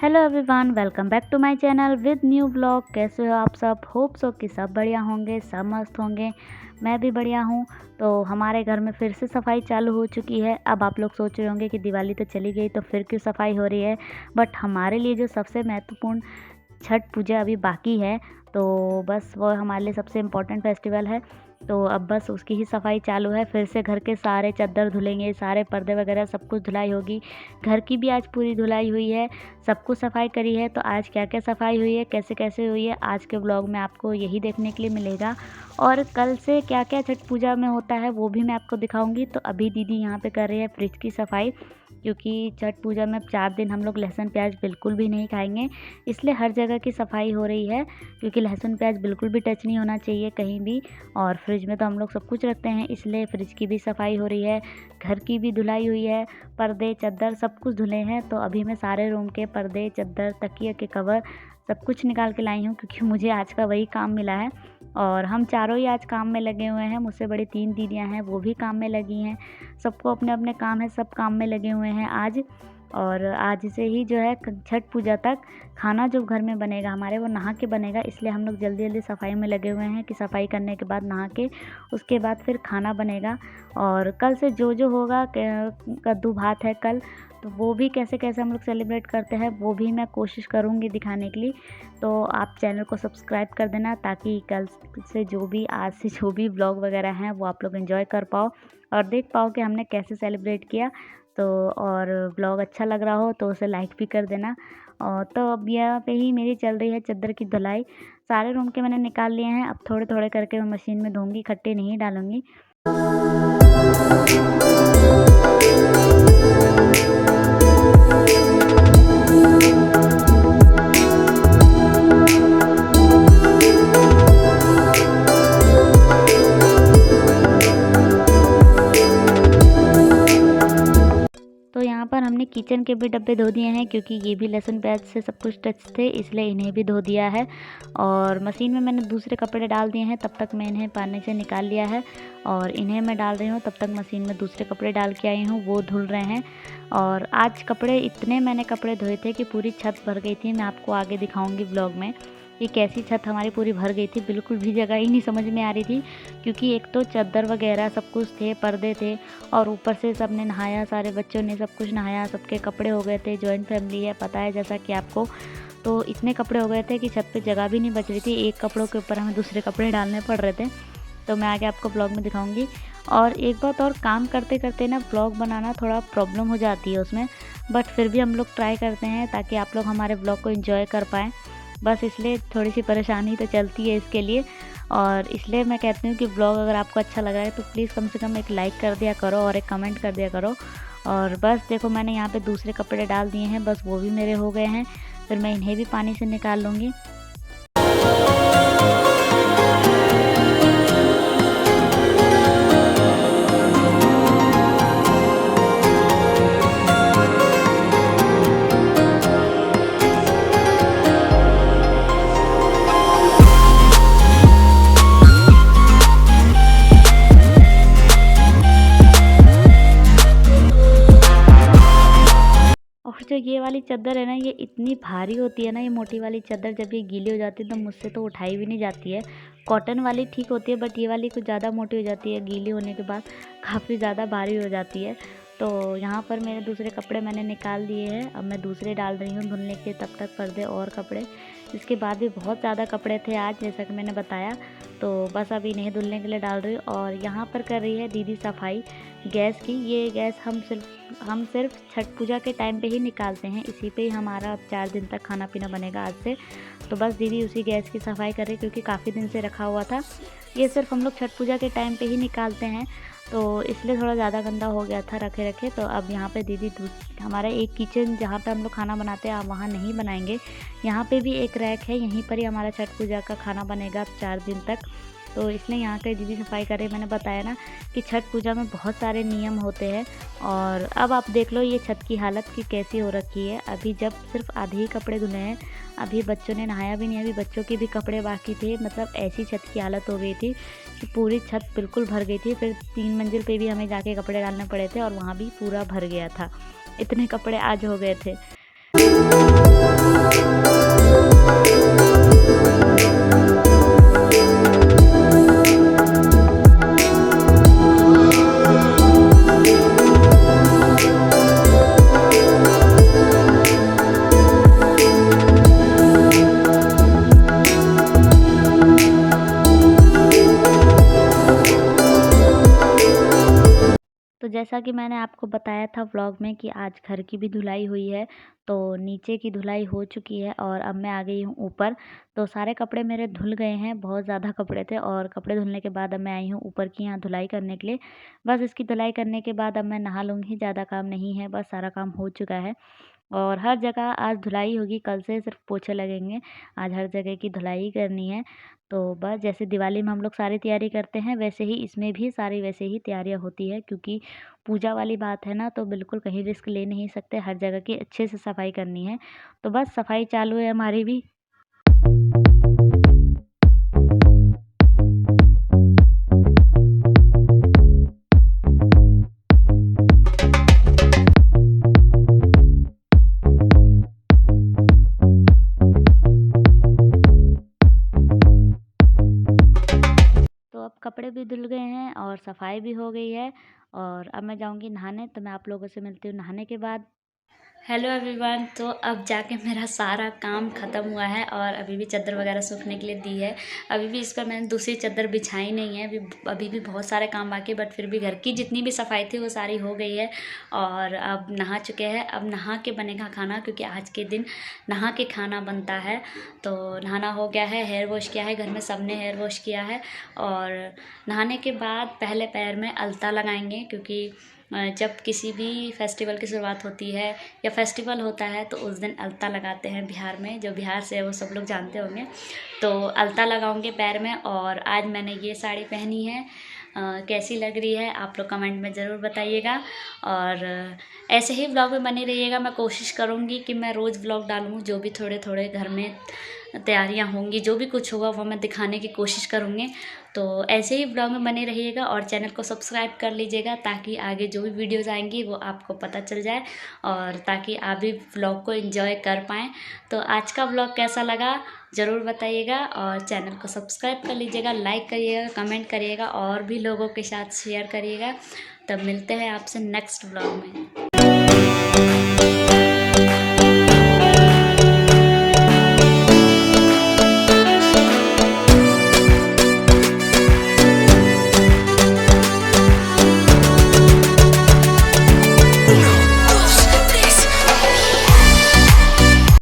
Hello everyone, welcome back to my channel with new blog. कैसे हो आप सब? होप सो कि सब बढ़िया होंगे, सब मस्त होंगे। मैं भी बढ़िया हूँ। तो हमारे घर में फिर से सफाई चालू हो चुकी है। अब आप लोग सोच रहे होंगे कि दिवाली तो चली गई तो फिर क्यों सफाई हो रही है, बट हमारे लिए जो सबसे महत्वपूर्ण छठ पूजा अभी बाकी है, तो बस वो हमारे लिए सबसे इम्पोर्टेंट फेस्टिवल है। तो अब बस उसकी ही सफाई चालू है। फिर से घर के सारे चद्दर धुलेंगे, सारे पर्दे वगैरह सब कुछ धुलाई होगी। घर की भी आज पूरी धुलाई हुई है, सब कुछ सफाई करी है। तो आज क्या क्या सफाई हुई है, कैसे कैसे हुई है, आज के ब्लॉग में आपको यही देखने के लिए मिलेगा। और कल से क्या क्या छठ पूजा में होता है वो भी मैं आपको दिखाऊंगी। तो अभी दीदी यहाँ पे कर रही है फ्रिज की सफाई, क्योंकि छठ पूजा में 4 दिन हम लोग लहसुन प्याज बिल्कुल भी नहीं खाएंगे, इसलिए हर जगह की सफाई हो रही है। क्योंकि लहसुन प्याज बिल्कुल भी टच नहीं होना चाहिए कहीं भी। और फ्रिज में तो हम लोग सब कुछ रखते हैं, इसलिए फ्रिज की भी सफाई हो रही है, घर की भी धुलाई हुई है, पर्दे चद्दर सब कुछ धुले हैं। तो अभी मैं सारे रूम के पर्दे चद्दर तकिए के कवर सब कुछ निकाल के लाई हूँ, क्योंकि मुझे आज का वही काम मिला है। और हम चारों ही आज काम में लगे हुए हैं। मुझसे बड़ी 3 दीदियाँ हैं, वो भी काम में लगी हैं। सबको अपने अपने काम है, सब काम में लगे हुए हैं आज। और आज से ही जो है छठ पूजा तक खाना जो घर में बनेगा हमारे, वो नहा के बनेगा। इसलिए हम लोग जल्दी जल्दी सफाई में लगे हुए हैं कि सफाई करने के बाद नहा के उसके बाद फिर खाना बनेगा। और कल से जो जो होगा, कद्दू भात है कल, तो वो भी कैसे कैसे हम लोग सेलिब्रेट करते हैं वो भी मैं कोशिश करूँगी दिखाने के लिए। तो आप चैनल को सब्सक्राइब कर देना, ताकि कल से जो भी आज से जो भी व्लॉग वगैरह हैं वो आप लोग एंजॉय कर पाओ और देख पाओ कि हमने कैसे सेलिब्रेट किया। तो और ब्लॉग अच्छा लग रहा हो तो उसे लाइक भी कर देना। और तो अब यहाँ पे ही मेरी चल रही है चद्दर की धुलाई। सारे रूम के मैंने निकाल लिए हैं, अब थोड़े थोड़े करके मैं मशीन में धोऊंगी, इकट्ठे नहीं डालूंगी। तो यहाँ पर हमने किचन के भी डब्बे धो दिए हैं, क्योंकि ये भी लहसुन प्याज से सब कुछ टच थे, इसलिए इन्हें भी धो दिया है। और मशीन में मैंने दूसरे कपड़े डाल दिए हैं, तब तक मैं इन्हें पानी से निकाल लिया है। और इन्हें मैं डाल रही हूँ, तब तक मशीन में दूसरे कपड़े डाल के आई हूँ, वो धुल रहे हैं। और आज कपड़े इतने मैंने कपड़े धोए थे कि पूरी छत भर गई थी। मैं आपको आगे दिखाऊँगी ब्लॉग में कि कैसी छत हमारी पूरी भर गई थी। बिल्कुल भी जगह ही नहीं समझ में आ रही थी, क्योंकि एक तो चद्दर वगैरह सब कुछ थे, पर्दे थे, और ऊपर से सब ने नहाया, सारे बच्चों ने सब कुछ नहाया, सबके कपड़े हो गए थे। जॉइंट फैमिली है, पता है जैसा कि आपको। तो इतने कपड़े हो गए थे कि छत पे जगह भी नहीं बच रही थी, एक कपड़ों के ऊपर हमें दूसरे कपड़े डालने पड़ रहे थे। तो मैं आगे आपको ब्लॉग में दिखाऊंगी। और एक बात और, काम करते करते ना ब्लॉग बनाना थोड़ा प्रॉब्लम हो जाती है उसमें, बट फिर भी हम लोग ट्राई करते हैं ताकि आप लोग हमारे ब्लॉग को एंजॉय कर पाएँ। बस इसलिए थोड़ी सी परेशानी तो चलती है इसके लिए। और इसलिए मैं कहती हूँ कि ब्लॉग अगर आपको अच्छा लग रहा है तो प्लीज़ कम से कम एक लाइक कर दिया करो और एक कमेंट कर दिया करो। और बस देखो, मैंने यहाँ पे दूसरे कपड़े डाल दिए हैं, बस वो भी मेरे हो गए हैं। फिर मैं इन्हें भी पानी से निकाल लूँगी। और जो ये वाली चादर है ना, ये इतनी भारी होती है ना, ये मोटी वाली चादर जब ये गीली हो जाती है तो मुझसे तो उठाई भी नहीं जाती है। कॉटन वाली ठीक होती है, बट ये वाली कुछ ज़्यादा मोटी हो जाती है, गीली होने के बाद काफ़ी ज़्यादा भारी हो जाती है। तो यहाँ पर मेरे दूसरे कपड़े मैंने निकाल दिए हैं, अब मैं दूसरे डाल रही हूँ धुलने के, तब तक पर्दे और कपड़े। इसके बाद भी बहुत ज़्यादा कपड़े थे आज, जैसा कि मैंने बताया। तो बस अभी इन्हें धुलने के लिए डाल रही हूँ। और यहाँ पर कर रही है दीदी सफाई गैस की। ये गैस हम सिर्फ छठ पूजा के टाइम पे ही निकालते हैं, इसी पे ही हमारा अब 4 दिन तक खाना पीना बनेगा आज से। तो बस दीदी उसी गैस की सफाई कर रही, क्योंकि काफ़ी दिन से रखा हुआ था। ये सिर्फ हम लोग छठ पूजा के टाइम पे ही निकालते हैं, तो इसलिए थोड़ा ज़्यादा गंदा हो गया था रखे रखे। तो अब यहाँ पे दीदी हमारा एक किचन जहाँ पे हम लोग खाना बनाते हैं, आप वहाँ नहीं बनाएंगे, यहाँ पे भी एक रैक है, यहीं पर ही हमारा छठ पूजा का खाना बनेगा 4 दिन तक। तो इसलिए यहाँ के दीदी सफाई कर रही है। मैंने बताया ना कि छठ पूजा में बहुत सारे नियम होते हैं। और अब आप देख लो ये छत की हालत की कैसी हो रखी है। अभी जब सिर्फ आधे ही कपड़े धुले हैं, अभी बच्चों ने नहाया भी नहीं, अभी बच्चों के भी कपड़े बाकी थे। मतलब ऐसी छत की हालत हो गई थी कि पूरी छत बिल्कुल भर गई थी। फिर 3 मंजिल पे भी हमें जाके कपड़े डालने पड़े थे, और वहाँ भी पूरा भर गया था, इतने कपड़े आज हो गए थे। तो जैसा कि मैंने आपको बताया था व्लॉग में कि आज घर की भी धुलाई हुई है, तो नीचे की धुलाई हो चुकी है और अब मैं आ गई हूँ ऊपर। तो सारे कपड़े मेरे धुल गए हैं, बहुत ज़्यादा कपड़े थे और कपड़े धुलने के बाद अब मैं आई हूँ ऊपर की यहाँ धुलाई करने के लिए। बस इसकी धुलाई करने के बाद अब मैं नहा लूँगी, ज़्यादा काम नहीं है, बस सारा काम हो चुका है। और हर जगह आज धुलाई होगी, कल से सिर्फ पोछे लगेंगे, आज हर जगह की धुलाई करनी है। तो बस जैसे दिवाली में हम लोग सारी तैयारी करते हैं, वैसे ही इसमें भी सारी वैसे ही तैयारियां होती है, क्योंकि पूजा वाली बात है ना, तो बिल्कुल कहीं रिस्क ले नहीं सकते, हर जगह की अच्छे से सफाई करनी है। तो बस सफाई चालू है हमारी भी। तो अब कपड़े भी धुल गए हैं और सफाई भी हो गई है और अब मैं जाऊंगी नहाने। तो मैं आप लोगों से मिलती हूँ नहाने के बाद। हेलो एवरीवन, तो अब जाके मेरा सारा काम ख़त्म हुआ है और अभी भी चादर वगैरह सूखने के लिए दी है। अभी भी इस पर मैंने दूसरी चादर बिछाई नहीं है, अभी भी बहुत सारे काम बाकी, बट फिर भी घर की जितनी भी सफाई थी वो सारी हो गई है। और अब नहा चुके हैं, अब नहा के बनेगा खाना, क्योंकि आज के दिन नहा के खाना बनता है। तो नहाना हो गया है, हेयर वॉश किया है, घर में सबने हेयर वॉश किया है। और नहाने के बाद पहले पैर में अलता लगाएंगे, क्योंकि जब किसी भी फेस्टिवल की शुरुआत होती है या फेस्टिवल होता है तो उस दिन अलता लगाते हैं बिहार में, जो बिहार से है वो सब लोग जानते होंगे। तो अलता लगाऊंगे पैर में। और आज मैंने ये साड़ी पहनी है, कैसी लग रही है आप लोग कमेंट में ज़रूर बताइएगा। और ऐसे ही व्लॉग में बने रहिएगा, मैं कोशिश करूँगी कि मैं रोज़ व्लॉग डालूँ, जो भी थोड़े थोड़े घर में तैयारियां होंगी, जो भी कुछ होगा वो मैं दिखाने की कोशिश करूँगी। तो ऐसे ही ब्लॉग में बने रहिएगा और चैनल को सब्सक्राइब कर लीजिएगा, ताकि आगे जो भी वीडियोज़ आएंगी वो आपको पता चल जाए और ताकि आप भी व्लॉग को एंजॉय कर पाएँ। तो आज का व्लॉग कैसा लगा ज़रूर बताइएगा और चैनल को सब्सक्राइब कर लीजिएगा, लाइक करिएगा, कमेंट करिएगा और भी लोगों के साथ शेयर करिएगा। तब मिलते हैं आपसे नेक्स्ट व्लॉग में।